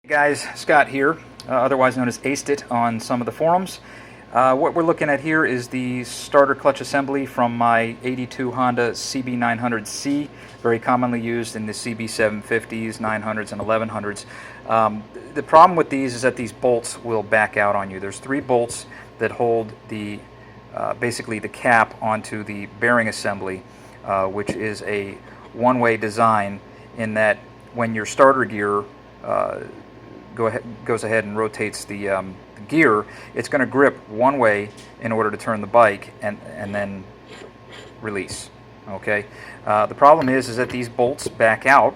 Hey guys, Scott here, otherwise known as Aced It on some of the forums. What we're looking at here is the starter clutch assembly from my 82 Honda CB900C, very commonly used in the CB750s, 900s, and 1100s. The problem with these is that these bolts will back out on you. There's three bolts that hold the basically the cap onto the bearing assembly, which is a one-way design in that when your starter gear goes ahead and rotates the gear, it's going to grip one way in order to turn the bike and then release. Okay. The problem is that these bolts back out,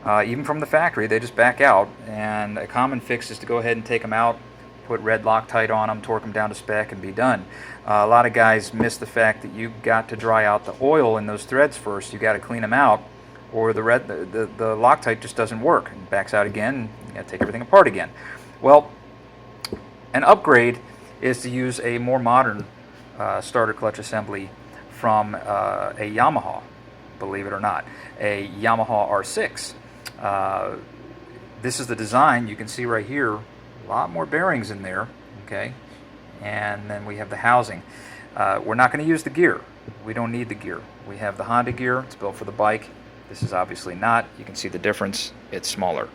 even from the factory. They just back out, and a common fix is to go ahead and take them out, put red Loctite on them, torque them down to spec, and be done. A lot of guys miss the fact that you've got to dry out the oil in those threads first. You've got to clean them out, or the Loctite just doesn't work and backs out again, and you got to take everything apart again. Well, an upgrade is to use a more modern starter clutch assembly from a Yamaha, believe it or not, a Yamaha R6. This is the design. You can see right here, a lot more bearings in there, okay, and then we have the housing. We're not going to use the gear. We don't need the gear. We have the Honda gear. It's built for the bike. This is obviously not. You can see the difference. It's smaller.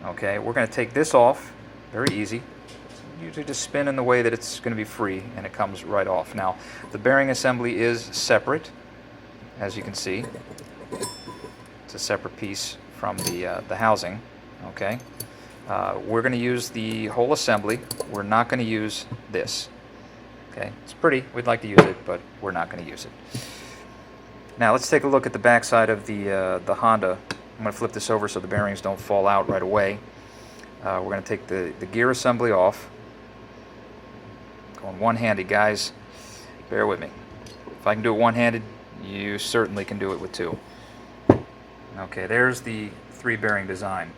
Okay, we're going to take this off. Very easy. Usually just spin in the way that it's going to be free, and it comes right off. Now, the bearing assembly is separate, as you can see. It's a separate piece from the housing. Okay, we're going to use the whole assembly. We're not going to use this. Okay, it's pretty. We'd like to use it, but we're not going to use it. Now let's take a look at the back side of the Honda. I'm going to flip this over so the bearings don't fall out right away. We're going to take the gear assembly off. Going one-handed, guys. Bear with me. If I can do it one-handed, you certainly can do it with two. Okay, there's the three bearing design.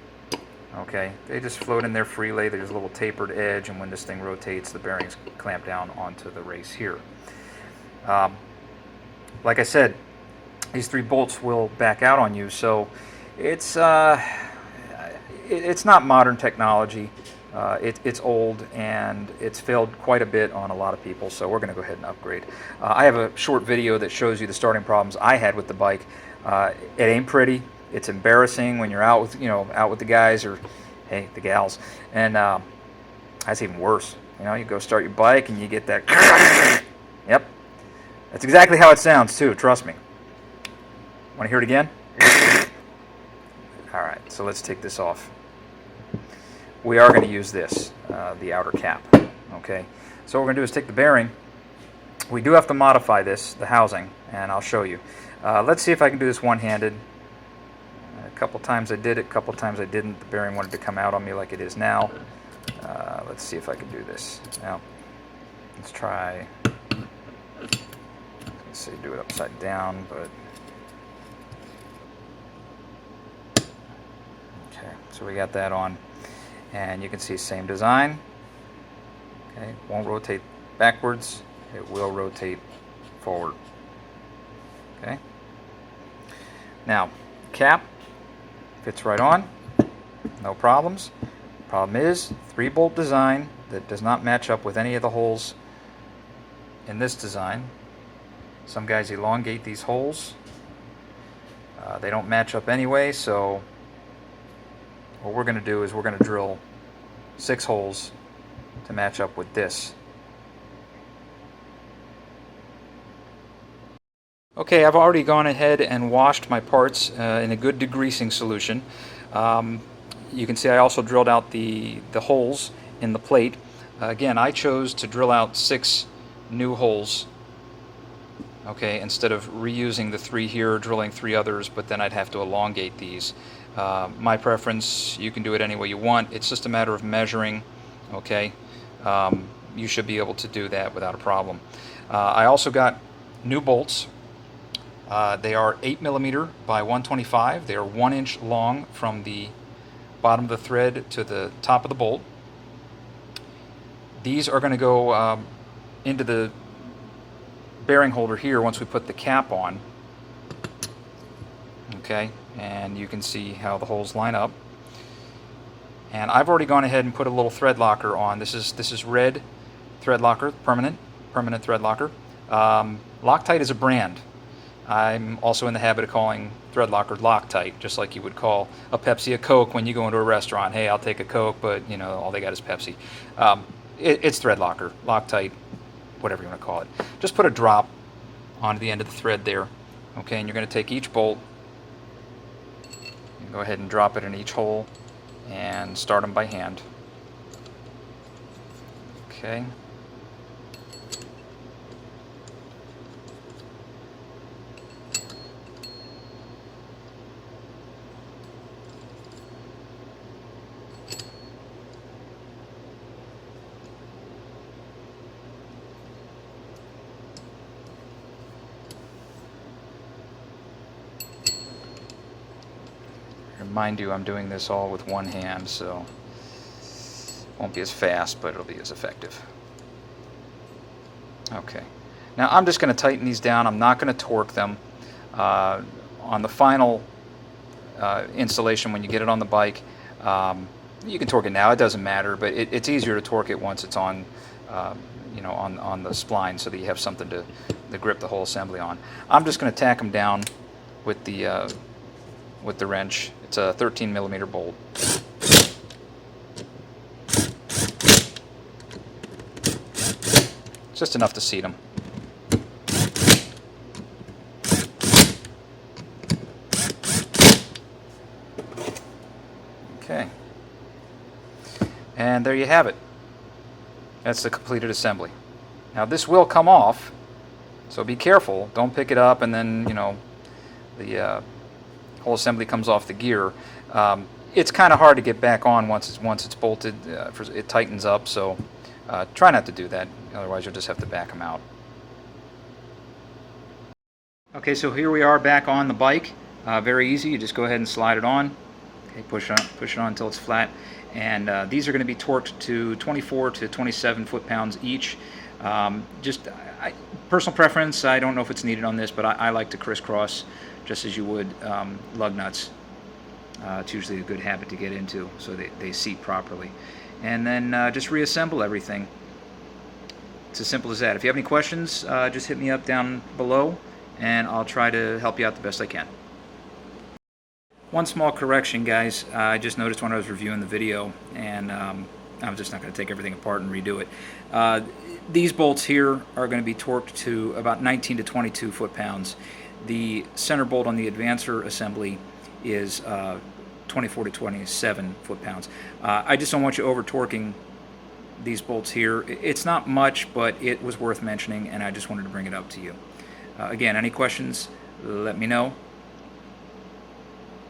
Okay, they just float in there freely. There's a little tapered edge, and when this thing rotates, the bearings clamp down onto the race here. Like I said, these three bolts will back out on you, so it's not modern technology. It's old, and it's failed quite a bit on a lot of people, so we're going to go ahead and upgrade. I have a short video that shows you the starting problems I had with the bike. It ain't pretty. It's embarrassing when you're out with the guys, or hey, the gals, and that's even worse. You go start your bike and you get that. Yep, that's exactly how it sounds too. Trust me. Want to hear it again? All right, so let's take this off. We are going to use this, the outer cap. Okay, so what we're going to do is take the bearing. We do have to modify this, the housing, and I'll show you. Let's see if I can do this one-handed. A couple times I did it, a couple times I didn't. The bearing wanted to come out on me like it is now. Let's see if I can do this. Now, let's try. Let's see, do it upside down, but. Okay, so we got that on, and you can see same design. Okay, won't rotate backwards. It will rotate forward. Okay. Now, cap fits right on, no problems. Problem is, 3-bolt design that does not match up with any of the holes in this design. Some guys elongate these holes. They don't match up anyway, so what we're going to do is we're going to drill 6 holes to match up with this. Okay, I've already gone ahead and washed my parts in a good degreasing solution. You can see I also drilled out the holes in the plate. Again, I chose to drill out 6 new holes, okay, instead of reusing the 3 here, drilling 3 others, but then I'd have to elongate these. My preference, you can do it any way you want. It's just a matter of measuring, okay. You should be able to do that without a problem. I also got new bolts. They are 8mm by 125. They are 1 inch long from the bottom of the thread to the top of the bolt. These are going to go into the bearing holder here once we put the cap on. Okay, and you can see how the holes line up. And I've already gone ahead and put a little thread locker on. This is red thread locker, permanent thread locker. Loctite is a brand. I'm also in the habit of calling thread locker Loctite, just like you would call a Pepsi a Coke when you go into a restaurant. Hey, I'll take a Coke, but you know all they got is Pepsi. It's thread locker, Loctite, whatever you want to call it. Just put a drop onto the end of the thread there. Okay, and you're going to take each bolt and go ahead and drop it in each hole and start them by hand. Okay. Mind you, I'm doing this all with one hand, so it won't be as fast, but it'll be as effective. Okay, now I'm just going to tighten these down. I'm not going to torque them. On the final installation, when you get it on the bike, you can torque it now. It doesn't matter, but it's easier to torque it once it's on, you know, on the spline, so that you have something to grip the whole assembly on. I'm just going to tack them down with the wrench. It's a 13mm bolt. Just enough to seat them. Okay. And there you have it. That's the completed assembly. Now this will come off, so be careful. Don't pick it up and then, you know, the whole assembly comes off the gear. It's kind of hard to get back on once it's bolted. It tightens up, so try not to do that. Otherwise, you'll just have to back them out. Okay, so here we are back on the bike. Very easy. You just go ahead and slide it on. Okay, push it on until it's flat. And these are going to be torqued to 24 to 27 foot-pounds each. Personal preference. I don't know if it's needed on this, but I like to crisscross, just as you would lug nuts. It's usually a good habit to get into, so they seat properly. And then just reassemble everything. It's as simple as that. If you have any questions, just hit me up down below, and I'll try to help you out the best I can. One small correction, guys. I just noticed when I was reviewing the video, and I'm just not going to take everything apart and redo it. These bolts here are going to be torqued to about 19 to 22 foot-pounds. The center bolt on the advancer assembly is 24 to 27 foot-pounds. I just don't want you over-torquing these bolts here. It's not much, but it was worth mentioning, and I just wanted to bring it up to you. Again, any questions, let me know.